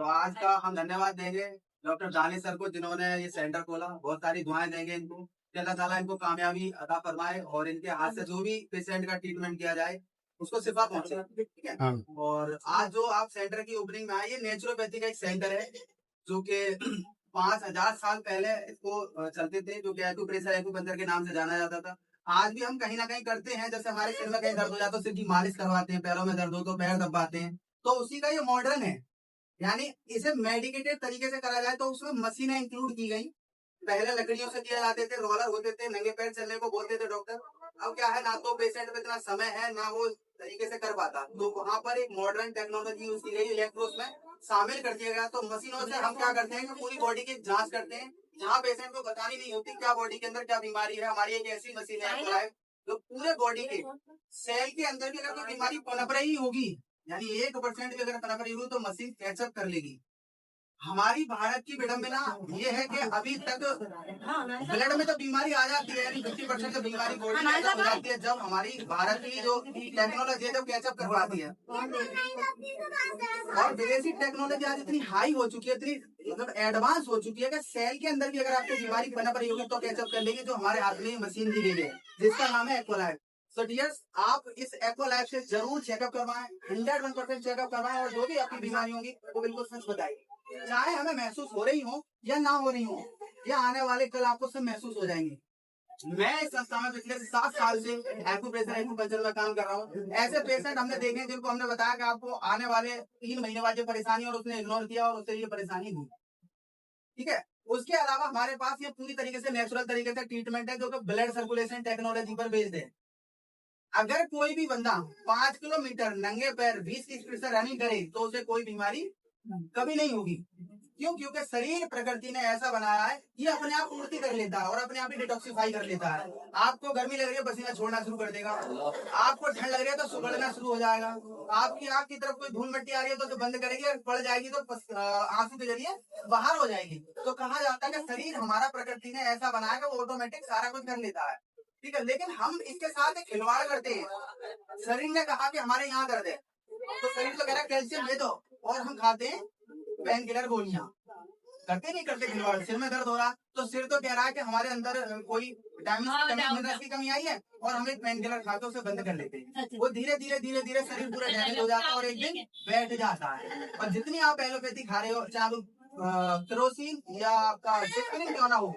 तो आज का हम धन्यवाद देंगे डॉक्टर दानिश सर को, जिन्होंने ये सेंटर खोला। बहुत सारी दुआएं देंगे इनको कि अल्लाह ताला इनको कामयाबी अता फरमाए और इनके हाथ से जो भी पेशेंट का ट्रीटमेंट किया जाए उसको शिफा पहुंचे। ठीक है। हाँ। और आज जो आप सेंटर की ओपनिंग में आए, ये नेचुरोपैथी का एक सेंटर है जो कि 5000 साल पहले इसको चलते थे, जो कि एक्यूप्रेशर एक्यूपंक्चर के नाम से जाना जाता था। आज भी हम कहीं ना कहीं करते हैं, जैसे हमारे सिर में कहीं दर्द हो जाए तो सिर की मालिश करवाते हैं, पैरों में दर्द हो तो पैर दबाते हैं। तो उसी का ये मॉडर्न है, यानी इसे मेडिकेटेड तरीके से करा जाए तो उसमें मशीनें इंक्लूड की गई। पहले लकड़ियों से किया जाते थे, रोलर होते थे, नंगे पैर चलने को बोलते थे डॉक्टर। अब क्या है, ना तो पेशेंट में इतना समय है, ना वो तरीके से कर पाता, तो वहाँ पर एक मॉडर्न टेक्नोलॉजी यूज की गई, इलेक्ट्रोस में शामिल कर दिया गया। तो मशीनों से हम क्या करते हैं कि पूरी बॉडी की जांच करते हैं, जहाँ पेशेंट को बतानी नहीं होती क्या बॉडी के अंदर क्या बीमारी है। हमारी एक ऐसी मशीन है जो पूरे बॉडी के सेल के अंदर भी अगर कोई बीमारी पनप रही होगी, यानी 1% भी अगर पनप रही होगी, तो मशीन कैचअप कर लेगी। हमारी भारत की विडंबना ये है कि अभी तक ब्लड में तो बीमारी आ जाती है, यानी 50% तो बीमारी बॉडी में हो जाती है, जब हमारी भारत की जो टेक्नोलॉजी है जब कैचअप करवाती है। और विदेशी टेक्नोलॉजी आज इतनी हाई हो चुकी है, इतनी मतलब एडवांस हो चुकी है कि सेल के अंदर भी अगर आपको बीमारी पनप रही होगी तो कैचअप कर लेगी, जो हमारे हाथ में मशीन दी गई है जिसका नाम है एक्वालाइफ। सो डियर्स, आप इस एक्वालाइफ से जरूर चेकअप करवाएं, 101% चेकअप करवाएं, और जो भी आपकी बीमारी होगी वो बिल्कुल सच बताइए, चाहे हमें महसूस हो रही हो या ना हो रही हो, या आने वाले कल आपको सब महसूस हो जाएंगे। मैं इस संस्था में पिछले 7 साल से एक्यूप्रेशर एक्यूपंक्चर में काम कर रहा हूँ। ऐसे पेशेंट हमने देखे हैं जिनको हमने बताया कि आपको आने वाले 3 महीने बाद ये परेशानी, और उसने इग्नोर किया और उससे ये परेशानी हुई। ठीक है। उसके अलावा हमारे पास ये पूरी तरीके से नेचुरल तरीके से ट्रीटमेंट है, जो कि ब्लड सर्कुलेशन टेक्नोलॉजी पर बेस्ड है। अगर कोई भी बंदा 5 किलोमीटर नंगे पैर 20 की स्पीड से रनिंग करे तो उसे कोई बीमारी कभी नहीं होगी। क्यों? क्योंकि शरीर प्रकृति ने ऐसा बनाया है, ये अपने आप पूर्ति कर लेता है और अपने आप ही डिटॉक्सिफाई कर लेता है। आपको गर्मी लग रही है, पसीना छोड़ना शुरू कर देगा। आपको ठंड लग रही है तो सुगड़ना शुरू हो जाएगा। आपकी आंख की तरफ कोई धूल मिट्टी आ रही है तो बंद करेगी, और पड़ जाएगी तो आंसू के जरिए बाहर हो जाएगी। तो कहा जाता है कि शरीर हमारा प्रकृति ने ऐसा बनाया कि वो ऑटोमेटिक सारा कुछ कर लेता है। ठीक है। लेकिन हम इसके साथ एक खिलवाड़ करते हैं। शरीर ने कहा कि हमारे यहाँ दर्द है, तो शरीर तो कह रहा है कैल्शियम दे दो, और हम खाते हैं पेन किलर गोलियां। करते नहीं करते खिलवाड़। सिर में दर्द हो रहा तो सिर तो कह रहा है कि हमारे अंदर कोई विटामिन की कमी आई है, और हम एक पेन किलर खाते उसे बंद कर लेते हैं। वो धीरे धीरे धीरे धीरे शरीर पूरा डैमेज हो जाता है और एक दिन बैठ जाता है। और जितनी आप एलोपैथी खा रहे हो, चाहे केरोसिन या आपका जितनी क्यों ना हो,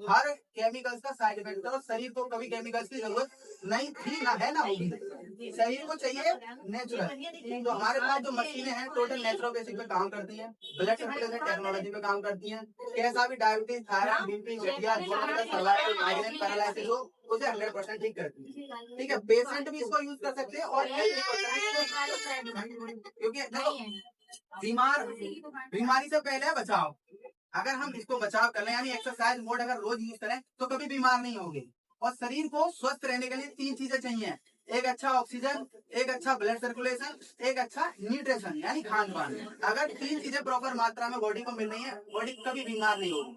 हर केमिकल्स का साइड इफेक्ट है, और शरीर को कभी केमिकल्स की जरूरत नहीं थी, ना है, ना होगी। शरीर को चाहिए नेचुरल। तो हमारे पास जो मशीनें हैं टोटल नेचुरोपैथी पे काम करती हैं, ब्लड सर्कुलेशन टेक्नोलॉजी पे काम करती हैं। कैसा भी डायबिटीज, थायराइड, बीपी, गठिया, सर्वाइकल, माइग्रेन, पैरालिसिस हो, उसे 100% ठीक करती है। ठीक है। पेशेंट भी इसको यूज कर सकते हैं और क्योंकि बीमारी से पहले है बचाव। अगर हम इसको बचाव कर लें, यानी एक्सरसाइज मोड अगर रोज यूज करें तो कभी बीमार नहीं होंगे। और शरीर को स्वस्थ रहने के लिए 3 चीजें चाहिए, एक अच्छा ऑक्सीजन, एक अच्छा ब्लड सर्कुलेशन, एक अच्छा न्यूट्रिशन यानी खान पान। अगर 3 चीजें प्रॉपर मात्रा में बॉडी को मिल रही है, बॉडी कभी बीमार नहीं होगी।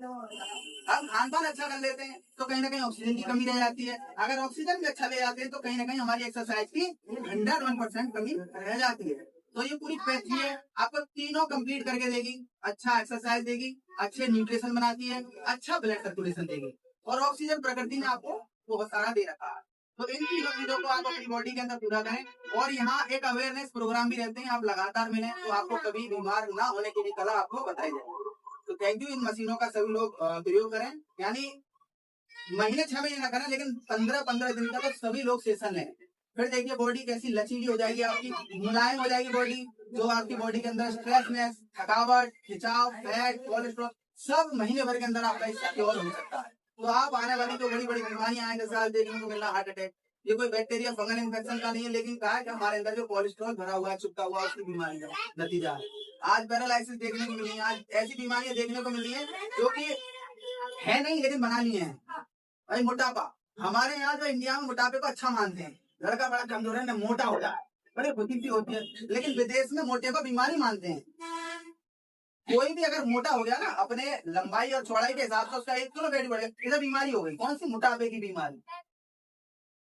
अब खान पान अच्छा कर लेते हैं तो कहीं ना कहीं ऑक्सीजन की कमी रह जाती है। अगर ऑक्सीजन भी अच्छा ले जाते हैं तो कहीं ना कहीं हमारी एक्सरसाइज की 101% कमी रह जाती है। तो ये पूरी पैथी है, आपको तीनों कंप्लीट करके देगी। अच्छा एक्सरसाइज देगी, अच्छे न्यूट्रिशन बनाती है, अच्छा ब्लड सर्कुलेशन देगी, और ऑक्सीजन प्रकृति ने आपको बहुत सारा दे रखा है। तो इन तीनों चीजों को आप अपनी बॉडी के अंदर पूरा करें। और यहाँ एक अवेयरनेस प्रोग्राम भी रहते हैं, आप लगातार मिलें तो आपको कभी बीमार ना होने की भी कला आपको बताई जाए। तो थैंक यू। इन मशीनों का सभी लोग प्रयोग करें, यानी महीने 6 महीने ना करें, लेकिन 15-15 दिन का तो सभी लोग सेशन लें। फिर देखिए बॉडी कैसी लचीली हो जाएगी, आपकी मुलायम हो जाएगी बॉडी। जो आपकी बॉडी के अंदर स्ट्रेसनेस, थकावट, खिंचाव, फैट, कोलेस्ट्रॉल सब महीने भर के अंदर आपका इसका क्योर हो सकता है। तो आप आने वाली जो बड़ी बड़ी बीमारियां आएंगे, साल देखने को मिलना हार्ट अटैक, ये कोई बैक्टीरिया फंगल इन्फेक्शन का नहीं है, लेकिन कहा है कि हमारे अंदर जो कोलेस्ट्रॉल भरा हुआ है, चिपका हुआ, उसकी बीमारी का नतीजा है। आज पैरालिसिस देखने को मिली है, आज ऐसी बीमारियां देखने को मिली है जो कि है नहीं लेकिन बना ली है। भाई मोटापा, हमारे यहाँ जो इंडिया में मोटापे को अच्छा मानते हैं, लड़का बड़ा कमजोर है ना मोटा हो जाए, बड़े खुशी सी होती है, लेकिन विदेश में मोटे को बीमारी मानते हैं। कोई भी अगर मोटा हो गया ना, अपने लंबाई और चौड़ाई के हिसाब से उसका 1 किलो वेट बढ़ गया, इधर बीमारी हो गई। कौन सी? मोटापे की बीमारी।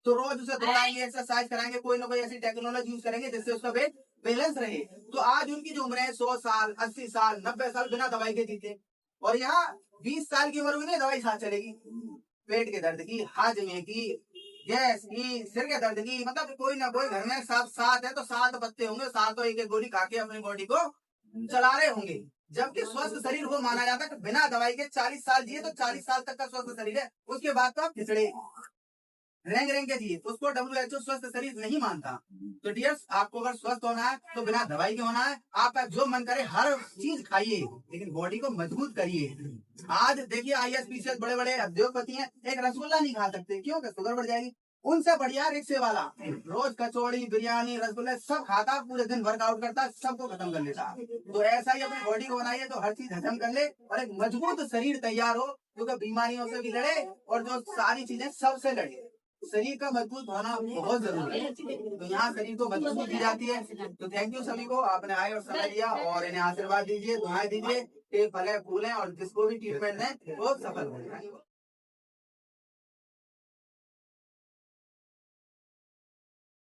तो रोज उसे दौड़ाएंगे, एक्सरसाइज कराएंगे, कोई ना कोई ऐसी टेक्नोलॉजी यूज करेंगे जिससे उसका वेट बैलेंस रहे, तो आज उनकी जो उम्र है 100 साल, 80 साल, 90 साल बिना दवाई के जीते। और यहाँ 20 साल की उम्र में नहीं दवाई साथ चलेगी, पेट के दर्द की, हाजमे की, गैस की, सिर के दर्द की, मतलब कोई ना कोई घर में सात है तो 7 पत्ते होंगे, 7 एक एक गोली खा के अपनी बॉडी को चला रहे होंगे। जबकि स्वस्थ शरीर वो माना जाता है कि बिना दवाई के 40 साल जिए तो 40 साल तक का स्वस्थ शरीर है, उसके बाद तो आप खिचड़े रेंग रेंग के जिए, तो उसको WHO स्वस्थ शरीर नहीं मानता। तो डियर्स, आपको अगर स्वस्थ होना है तो बिना दवाई के होना है। आपका जो मन करे हर चीज खाइए, लेकिन बॉडी को मजबूत करिए। आज देखिए IAS बड़े बड़े उद्योगपति हैं, एक रसगुल्ला नहीं खा सकते, क्यों? कि शुगर बढ़ जाएगी। उनसे बढ़िया रिक्शे वाला रोज कचौड़ी, बिरयानी, रसगुल्ले सब खाता, पूरे दिन वर्कआउट करता, सबको खत्म कर लेता। तो ऐसा ही अपनी बॉडी को बनाइए तो हर चीज हजम कर ले और एक मजबूत शरीर तैयार हो, जो कि बीमारियों से भी लड़े और जो सारी चीजें सबसे लड़े। शरीर का मजबूत होना बहुत जरूरी है, तो यहाँ शरीर को मजबूत दी जाती है। तो थैंक यू सभी को, आपने आए और समय दिया, और इन्हें आशीर्वाद दीजिए, दुआएं दीजिए कि फले फूलें और जिसको भी ट्रीटमेंट दें वो सफल हो जाए।